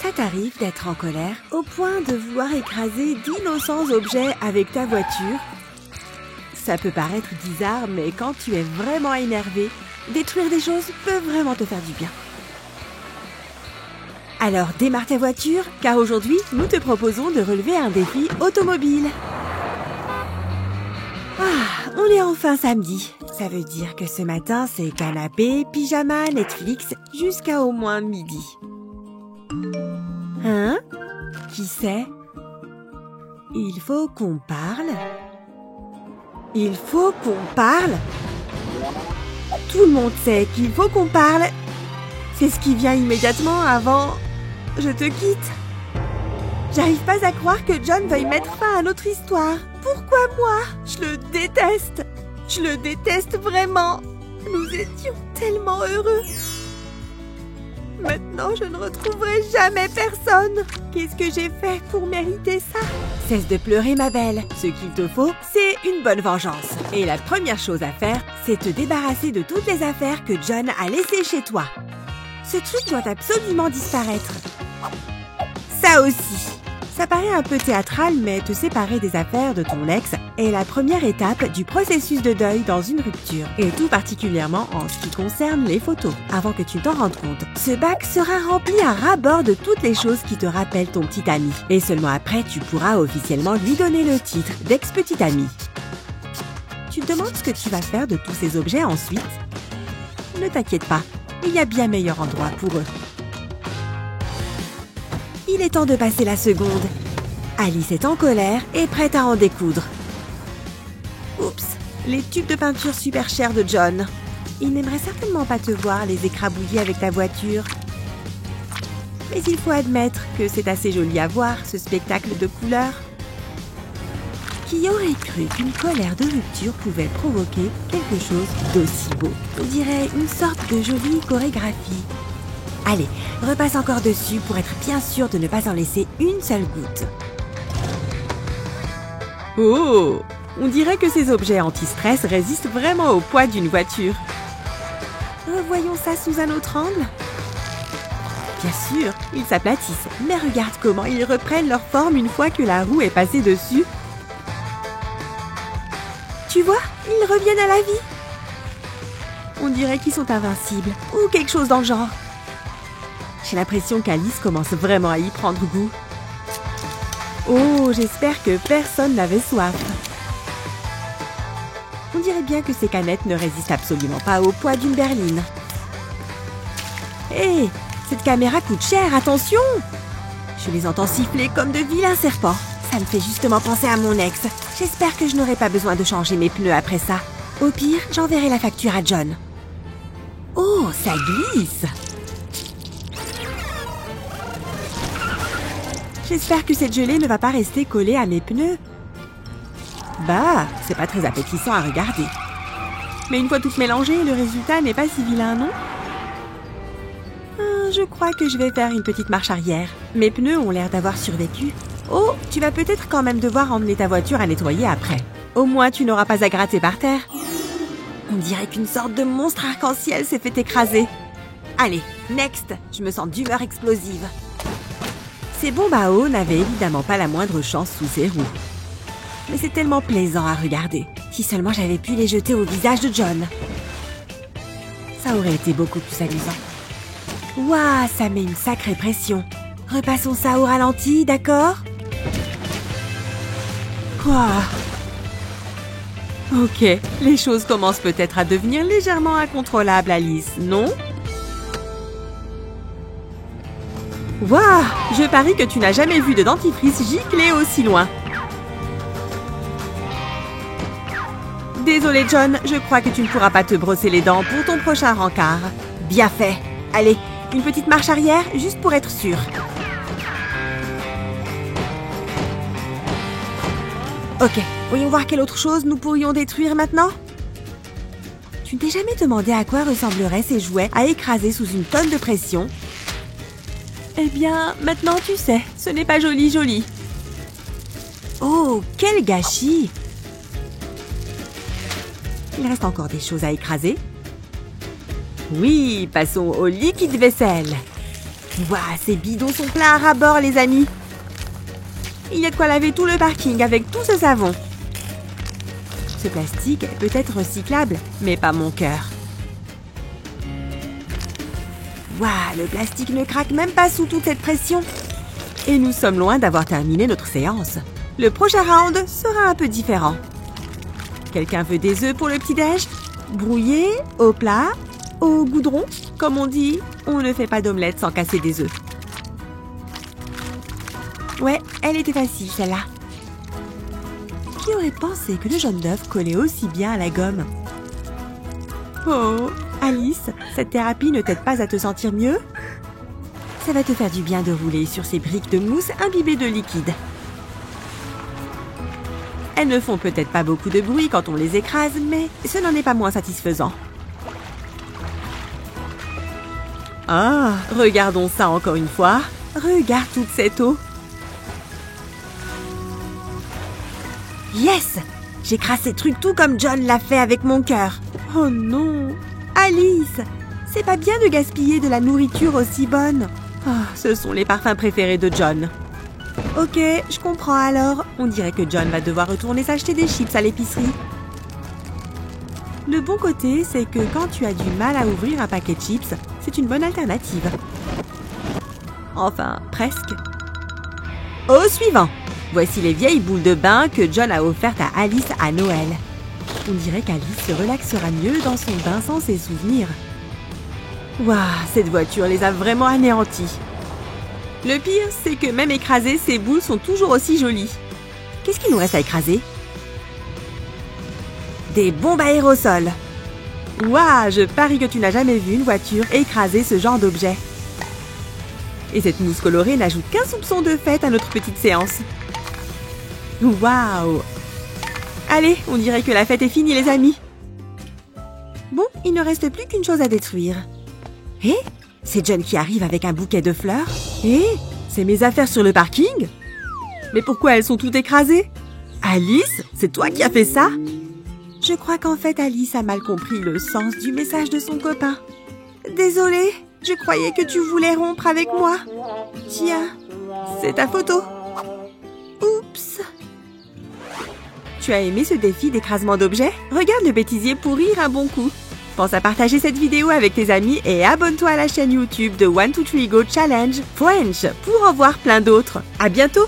Ça t'arrive d'être en colère au point de vouloir écraser d'innocents objets avec ta voiture? Ça peut paraître bizarre, mais quand tu es vraiment énervé, détruire des choses peut vraiment te faire du bien. Alors démarre ta voiture, car aujourd'hui, nous te proposons de relever un défi automobile. Ah, on est enfin samedi. Ça veut dire que ce matin, c'est canapé, pyjama, Netflix, jusqu'à au moins midi. Hein? Qui c'est? Il faut qu'on parle? Il faut qu'on parle? Tout le monde sait qu'il faut qu'on parle. C'est ce qui vient immédiatement avant... Je te quitte. J'arrive pas à croire que John veuille mettre fin à notre histoire. Pourquoi moi? Je le déteste. Je le déteste vraiment. Nous étions tellement heureux. Maintenant, je ne retrouverai jamais personne. Qu'est-ce que j'ai fait pour mériter ça? Cesse de pleurer, ma belle. Ce qu'il te faut, c'est une bonne vengeance. Et la première chose à faire, c'est te débarrasser de toutes les affaires que John a laissées chez toi. Ce truc doit absolument disparaître. Ça aussi. Ça paraît un peu théâtral, mais te séparer des affaires de ton ex est la première étape du processus de deuil dans une rupture, et tout particulièrement en ce qui concerne les photos. Avant que tu t'en rendes compte, ce bac sera rempli à ras-bord de toutes les choses qui te rappellent ton petit ami. Et seulement après, tu pourras officiellement lui donner le titre d'ex-petit ami. Tu te demandes ce que tu vas faire de tous ces objets ensuite? Ne t'inquiète pas, il y a bien meilleur endroit pour eux. Il est temps de passer la seconde. Alice est en colère et prête à en découdre. Oups, les tubes de peinture super chers de John. Il n'aimerait certainement pas te voir les écrabouiller avec ta voiture. Mais il faut admettre que c'est assez joli à voir, ce spectacle de couleurs. Qui aurait cru qu'une colère de rupture pouvait provoquer quelque chose d'aussi beau? On dirait une sorte de jolie chorégraphie. Allez, repasse encore dessus pour être bien sûr de ne pas en laisser une seule goutte. Oh! On dirait que ces objets anti-stress résistent vraiment au poids d'une voiture. Revoyons ça sous un autre angle. Bien sûr, ils s'aplatissent, mais regarde comment ils reprennent leur forme une fois que la roue est passée dessus. Tu vois, ils reviennent à la vie. On dirait qu'ils sont invincibles, ou quelque chose dans le genre. J'ai l'impression qu'Alice commence vraiment à y prendre goût. Oh, j'espère que personne n'avait soif. On dirait bien que ces canettes ne résistent absolument pas au poids d'une berline. Hé, cette caméra coûte cher, attention! Je les entends siffler comme de vilains serpents. Ça me fait justement penser à mon ex. J'espère que je n'aurai pas besoin de changer mes pneus après ça. Au pire, j'enverrai la facture à John. Oh, ça glisse! J'espère que cette gelée ne va pas rester collée à mes pneus. Bah, c'est pas très appétissant à regarder. Mais une fois tout mélangé, le résultat n'est pas si vilain, non? Je crois que je vais faire une petite marche arrière. Mes pneus ont l'air d'avoir survécu. Oh, tu vas peut-être quand même devoir emmener ta voiture à nettoyer après. Au moins, tu n'auras pas à gratter par terre. On dirait qu'une sorte de monstre arc-en-ciel s'est fait écraser. Allez, next, je me sens d'humeur explosive. Ces bombes à eau n'avaient évidemment pas la moindre chance sous ces roues. Mais c'est tellement plaisant à regarder. Si seulement j'avais pu les jeter au visage de John. Ça aurait été beaucoup plus amusant. Ouah, ça met une sacrée pression. Repassons ça au ralenti, d'accord? Quoi? Ok, les choses commencent peut-être à devenir légèrement incontrôlables, Alice, non? Waouh! Je parie que tu n'as jamais vu de dentifrice gicler aussi loin. Désolé, John, je crois que tu ne pourras pas te brosser les dents pour ton prochain rencard. Bien fait. Allez, une petite marche arrière, juste pour être sûr. Ok, voyons voir quelle autre chose nous pourrions détruire maintenant. Tu ne t'es jamais demandé à quoi ressembleraient ces jouets à écraser sous une tonne de pression? Eh bien, maintenant tu sais, ce n'est pas joli. Oh, quel gâchis! Il reste encore des choses à écraser. Oui, passons au liquide vaisselle. Waouh, ces bidons sont pleins à ras-bord, les amis. Il y a de quoi laver tout le parking avec tout ce savon. Ce plastique est peut-être recyclable, mais pas mon cœur. Waouh, le plastique ne craque même pas sous toute cette pression. Et nous sommes loin d'avoir terminé notre séance. Le prochain round sera un peu différent. Quelqu'un veut des œufs pour le petit-déj? Brouillés, au plat, au goudron? Comme on dit, on ne fait pas d'omelette sans casser des œufs. Ouais, elle était facile, celle-là. Qui aurait pensé que le jaune d'œuf collait aussi bien à la gomme? Oh, Alice, cette thérapie ne t'aide pas à te sentir mieux? Ça va te faire du bien de rouler sur ces briques de mousse imbibées de liquide. Elles ne font peut-être pas beaucoup de bruit quand on les écrase, mais ce n'en est pas moins satisfaisant. Ah, regardons ça encore une fois. Regarde toute cette eau. Yes! J'écrase ces trucs tout comme John l'a fait avec mon cœur. Oh non! Alice! C'est pas bien de gaspiller de la nourriture aussi bonne. Oh, ce sont les parfums préférés de John. Ok, je comprends alors. On dirait que John va devoir retourner s'acheter des chips à l'épicerie. Le bon côté, c'est que quand tu as du mal à ouvrir un paquet de chips, c'est une bonne alternative. Enfin, presque. Au suivant! Voici les vieilles boules de bain que John a offertes à Alice à Noël. On dirait qu'Alice se relaxera mieux dans son bain sans ses souvenirs. Waouh, cette voiture les a vraiment anéantis. Le pire, c'est que même écrasées, ces boules sont toujours aussi jolies. Qu'est-ce qu'il nous reste à écraser? Des bombes à aérosols. Waouh, je parie que tu n'as jamais vu une voiture écraser ce genre d'objet. Et cette mousse colorée n'ajoute qu'un soupçon de fête à notre petite séance. Waouh! Allez, on dirait que la fête est finie, les amis. Bon, il ne reste plus qu'une chose à détruire. Hé, c'est John qui arrive avec un bouquet de fleurs. Hé, c'est mes affaires sur le parking? Mais pourquoi elles sont toutes écrasées? Alice, c'est toi qui as fait ça? Je crois qu'en fait, Alice a mal compris le sens du message de son copain. Désolée, je croyais que tu voulais rompre avec moi. Tiens, c'est ta photo. Oups. Tu as aimé ce défi d'écrasement d'objets? Regarde le bêtisier pour rire un bon coup. Pense à partager cette vidéo avec tes amis et abonne-toi à la chaîne YouTube de 1, 2, 3 Go Challenge French pour en voir plein d'autres. À bientôt!